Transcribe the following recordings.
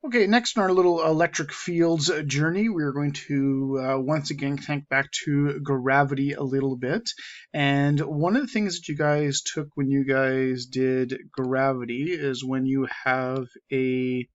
Okay, next in our little electric fields journey, we're going to once again think back to gravity a little bit. And one of the things that you guys took when you guys did gravity is when you have a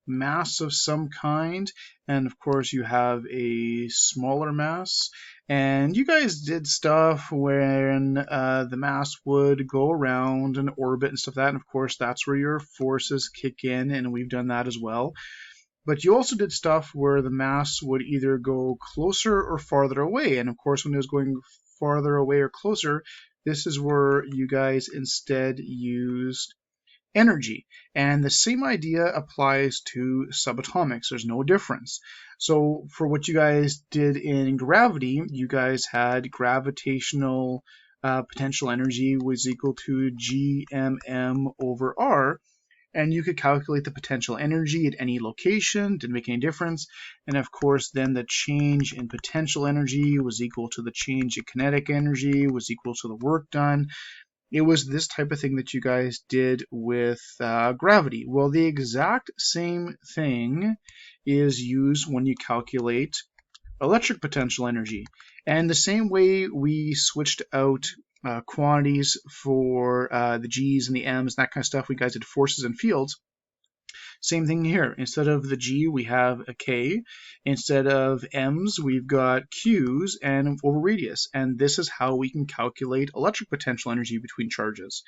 mass of some kind, and of course you have a smaller mass, and you guys did stuff when the mass would go around and orbit and stuff like that, and of course that's where your forces kick in, and we've done that as well. But you also did stuff where the mass would either go closer or farther away, and of course when it was going farther away or closer, this is where you guys instead used energy. And the same idea applies to subatomics. There's no difference. So for what you guys did in gravity, you guys had gravitational potential energy was equal to gmm over r. And you could calculate the potential energy at any location, didn't make any difference. And of course, then the change in potential energy was equal to the change in kinetic energy, was equal to the work done. It was this type of thing that you guys did with gravity. Well, the exact same thing is used when you calculate electric potential energy. And the same way we switched out quantities for the G's and the M's, and that kind of stuff, we guys did forces and fields. Same thing here. Instead of the G, we have a K. Instead of M's, we've got Q's and over radius. And this is how we can calculate electric potential energy between charges.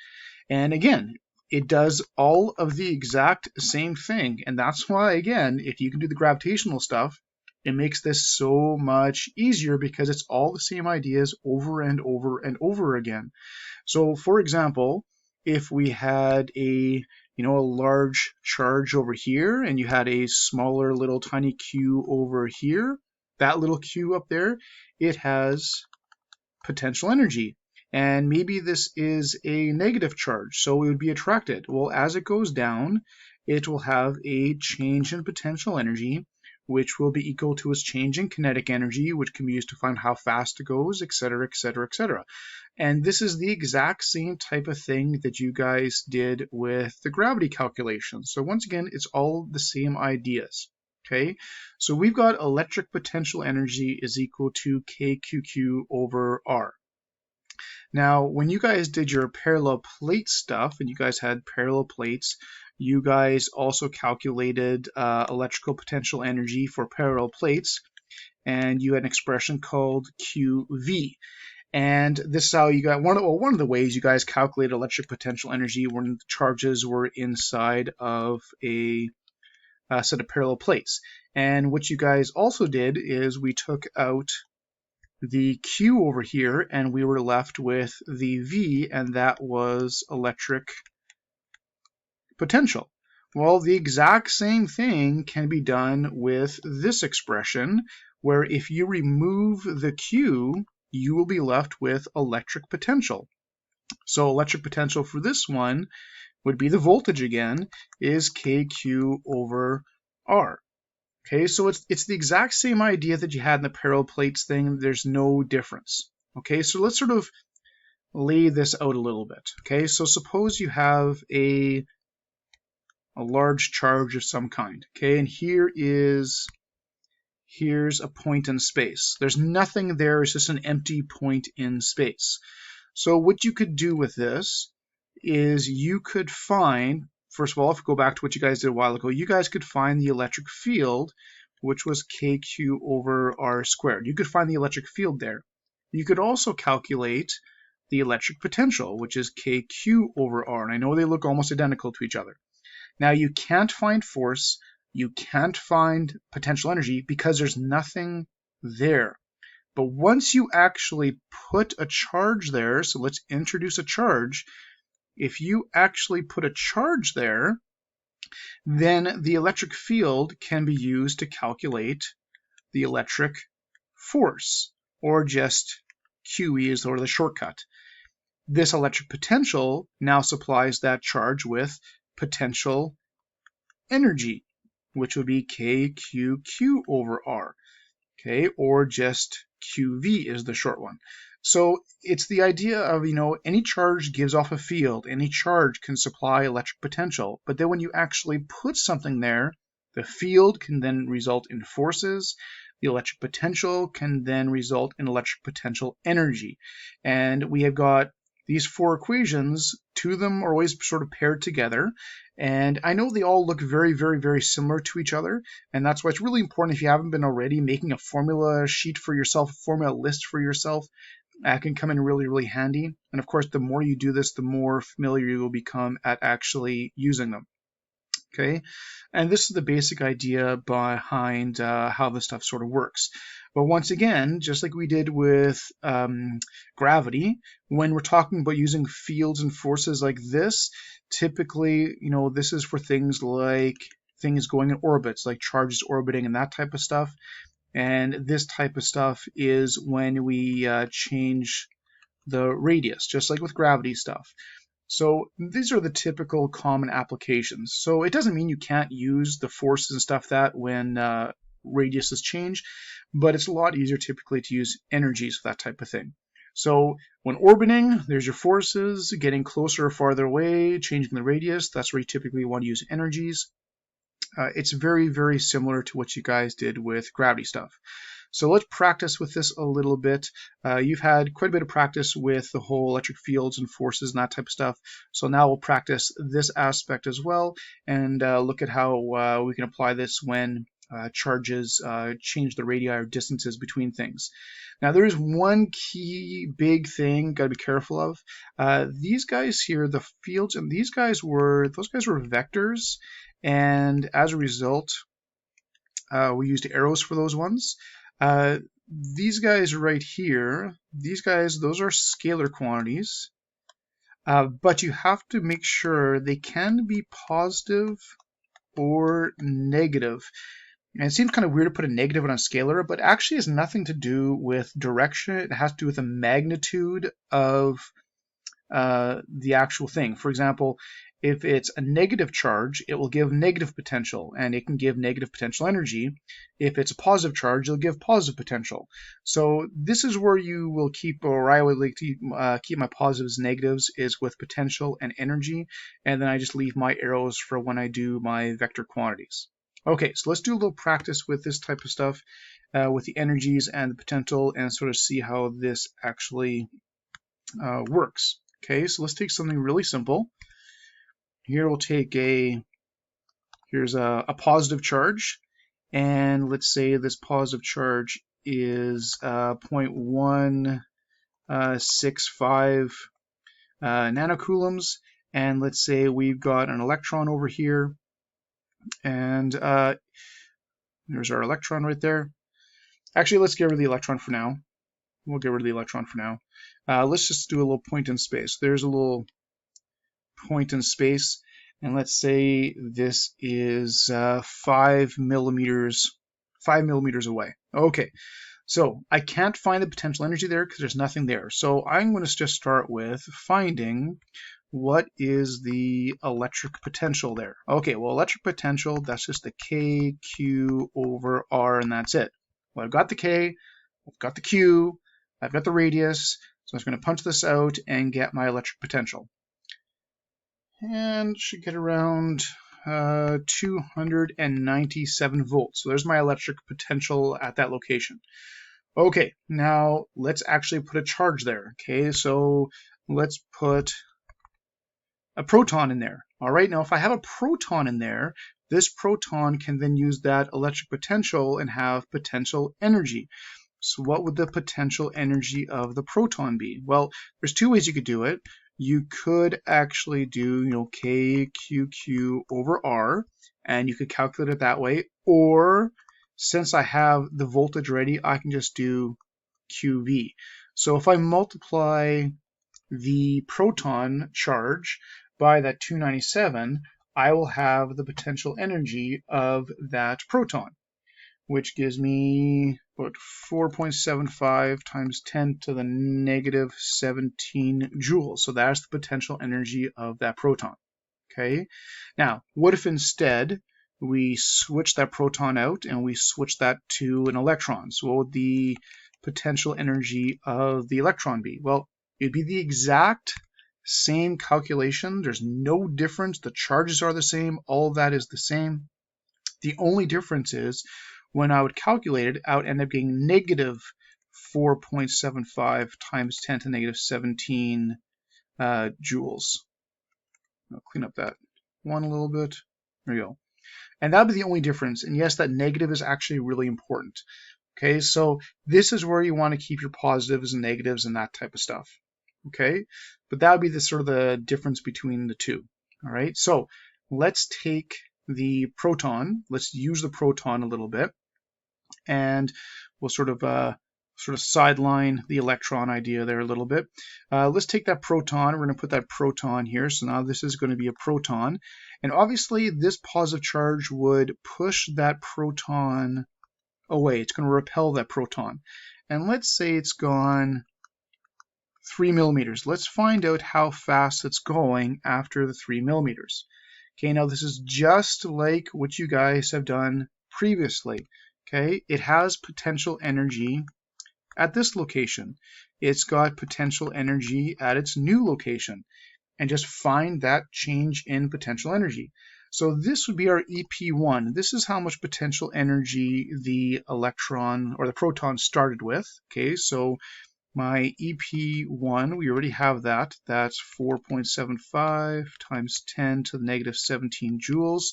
And again, it does all of the exact same thing. And that's why, again, if you can do the gravitational stuff, it makes this so much easier because it's all the same ideas over and over and over again. So, for example, if we had a large charge over here, and you had a smaller little tiny q over here, that little q up there, it has potential energy. And maybe this is a negative charge, so it would be attracted. Well, as it goes down, it will have a change in potential energy, which will be equal to its change in kinetic energy, which can be used to find how fast it goes, etc., etc., etc. And this is the exact same type of thing that you guys did with the gravity calculations. So once again, it's all the same ideas. Okay, so we've got electric potential energy is equal to kQq over r. Now, when you guys did your parallel plate stuff, and you guys had parallel plates, you guys also calculated electrical potential energy for parallel plates, and you had an expression called QV. And this is how you got one of the ways you guys calculate electric potential energy when the charges were inside of a set of parallel plates. And what you guys also did is we took out the Q over here and we were left with the V, and that was electric potential. Well, the exact same thing can be done with this expression, where if you remove the Q, you will be left with electric potential. So electric potential for this one would be the voltage again, is kQ over R. Okay, so it's the exact same idea that you had in the parallel plates thing. There's no difference. Okay, so let's sort of lay this out a little bit. Okay, so suppose you have a large charge of some kind. Okay, and here's a point in space. There's nothing there, it's just an empty point in space. So what you could do with this is you could find, first of all, if we go back to what you guys did a while ago, you guys could find the electric field, which was kQ over r squared. You could find the electric field there. You could also calculate the electric potential, which is kQ over r. And I know they look almost identical to each other. Now you can't find force, you can't find potential energy because there's nothing there. But once you actually put a charge there, so let's introduce a charge. If you actually put a charge there, then the electric field can be used to calculate the electric force, or just QE is sort of the shortcut. This electric potential now supplies that charge with potential energy, which would be kQq over r, okay, or just QV is the short one. So it's the idea of, any charge gives off a field, any charge can supply electric potential, but then when you actually put something there, The field can then result in forces. The electric potential can then result in electric potential energy. And we have got these four equations. Two of them are always sort of paired together. And I know they all look very, very, very similar to each other. And that's why it's really important, if you haven't been already, making a formula sheet for yourself, a formula list for yourself. Can come in really, really handy. And of course, the more you do this, the more familiar you will become at actually using them. Okay, and this is the basic idea behind how this stuff sort of works. But once again, just like we did with gravity, when we're talking about using fields and forces like this, typically, this is for things like things going in orbits, like charges orbiting and that type of stuff. And this type of stuff is when we change the radius, just like with gravity stuff. So these are the typical common applications. So it doesn't mean you can't use the forces and stuff that when radiuses change, but it's a lot easier typically to use energies for that type of thing. So when orbiting, there's your forces, getting closer or farther away, changing the radius. That's where you typically want to use energies. It's very, very similar to what you guys did with gravity stuff. So let's practice with this a little bit. You've had quite a bit of practice with the whole electric fields and forces and that type of stuff. So now we'll practice this aspect as well and look at how we can apply this when charges change the radii or distances between things. Now there is one key big thing got to be careful of. These guys here, the fields, and those guys were vectors, and as a result, we used arrows for those ones. These guys right here, those are scalar quantities, but you have to make sure they can be positive or negative. And it seems kind of weird to put a negative on a scalar, but actually has nothing to do with direction. It has to do with the magnitude of the actual thing. For example, if it's a negative charge, it will give negative potential, and it can give negative potential energy. If it's a positive charge, it'll give positive potential. So this is where you will keep, or I would like to keep my positives and negatives, is with potential and energy, and then I just leave my arrows for when I do my vector quantities. Okay, so let's do a little practice with this type of stuff, with the energies and the potential, and sort of see how this actually works. Okay, so let's take something really simple. Here we'll take here's a positive charge, and let's say this positive charge is 0.165 nanocoulombs, and let's say we've got an electron over here, and there's our electron right there. Actually, let's get rid of the electron for now. We'll get rid of the electron for now. Let's just do a little point in space. There's a little point in space, and let's say this is 5 millimeters away. Okay, so I can't find the potential energy there because there's nothing there. So I'm going to just start with finding what is the electric potential there. Okay, well, electric potential, that's just the K, Q over R, and that's it. Well, I've got the K, I've got the Q, I've got the radius, so I'm just going to punch this out and get my electric potential. And should get around 297 volts. So there's my electric potential at that location. Okay, now let's actually put a charge there. Okay, so let's put a proton in there. All right, now if I have a proton in there, this proton can then use that electric potential and have potential energy. So what would the potential energy of the proton be? Well, there's two ways you could do it. You could actually do, KQQ over R, and you could calculate it that way. Or since I have the voltage ready, I can just do QV. So if I multiply the proton charge by that 297, I will have the potential energy of that proton, which gives me about 4.75 times 10 to the negative 17 joules. So that's the potential energy of that proton. Okay. Now, what if instead we switch that proton out and we switch that to an electron? So what would the potential energy of the electron be? Well, it'd be the exact same calculation. There's no difference. The charges are the same. All of that is the same. The only difference is when I would calculate it, I would end up getting negative 4.75 times 10 to the negative 17 joules. I'll clean up that one a little bit. There you go. And that would be the only difference. And yes, that negative is actually really important. Okay, so this is where you want to keep your positives and negatives and that type of stuff. Okay, but that would be the sort of the difference between the two. All right, so let's take the proton. Let's use the proton a little bit, and we'll sort of sideline the electron idea there a little bit. Let's take that proton. We're going to put that proton here. So now this is going to be a proton, and obviously this positive charge would push that proton away. It's going to repel that proton. And let's say it's gone 3 millimeters. Let's find out how fast it's going after the 3 millimeters. Okay, now this is just like what you guys have done previously. Okay, it has potential energy at this location. It's got potential energy at its new location. And just find that change in potential energy. So this would be our EP1. This is how much potential energy the electron or the proton started with. Okay, so my EP1, we already have that. That's 4.75 times 10 to the negative 17 joules.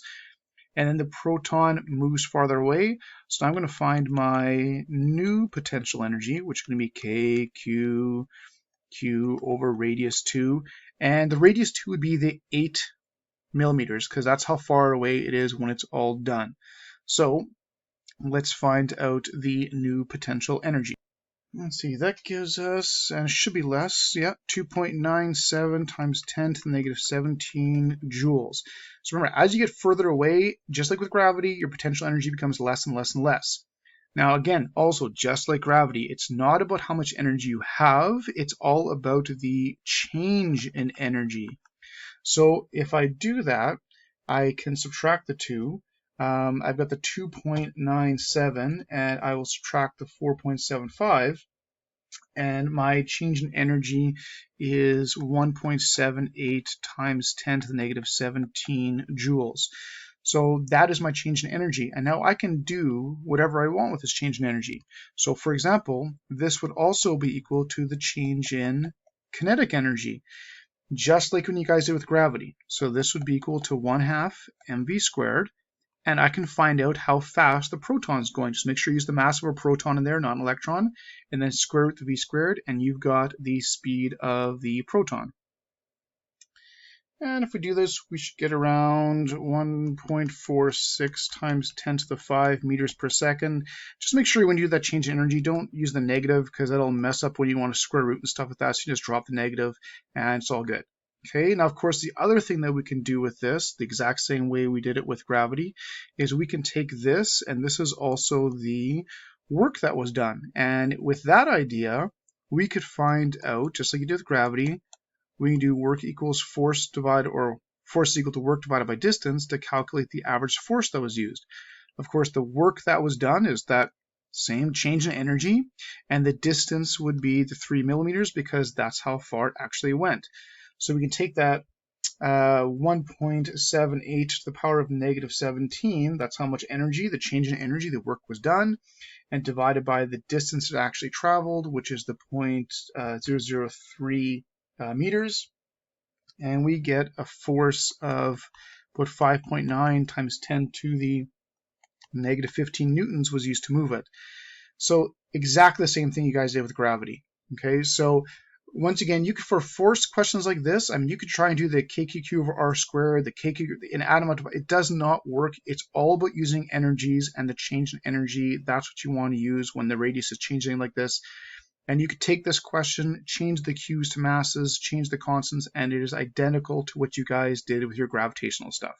And then the proton moves farther away. So I'm going to find my new potential energy, which is going to be Q over radius 2. And the radius 2 would be the 8 millimeters, because that's how far away it is when it's all done. So let's find out the new potential energy. Let's see, that gives us, and it should be less, yeah, 2.97 times 10 to the negative 17 joules. So remember, as you get further away, just like with gravity, your potential energy becomes less and less and less. Now again, also just like gravity, it's not about how much energy you have, it's all about the change in energy. So if I do that, I can subtract the 2. I've got the 2.97 and I will subtract the 4.75, and my change in energy is 1.78 times 10 to the negative 17 joules. So that is my change in energy, and now I can do whatever I want with this change in energy. So for example, this would also be equal to the change in kinetic energy, just like when you guys did with gravity. So this would be equal to 1/2 mv squared, and I can find out how fast the proton is going. Just make sure you use the mass of a proton in there, not an electron, and then square root the v squared, and you've got the speed of the proton. And if we do this, we should get around 1.46 times 10 to the 5 meters per second. Just make sure when you do that change in energy, don't use the negative, because that'll mess up when you want to square root and stuff like that. So you just drop the negative, and it's all good. Okay, now of course the other thing that we can do with this, the exact same way we did it with gravity, is we can take this, and this is also the work that was done. And with that idea, we could find out, just like you did with gravity, we can do work equals force divided, or force is equal to work divided by distance to calculate the average force that was used. Of course, the work that was done is that same change in energy, and the distance would be the 3 millimeters, because that's how far it actually went. So we can take that 1.78 to the power of negative 17, that's how much energy, the change in energy, the work was done, and divided by the distance it actually traveled, which is the 0.003 meters, and we get a force of about 5.9 times 10 to the negative 15 newtons was used to move it. So exactly the same thing you guys did with gravity. Okay, so once again, you could, for force questions like this, I mean, you could try and do the kqq over r squared, the kq in atom. It does not work. It's all about using energies and the change in energy. That's what you want to use when the radius is changing like this. And you could take this question, change the q's to masses, change the constants, and it is identical to what you guys did with your gravitational stuff.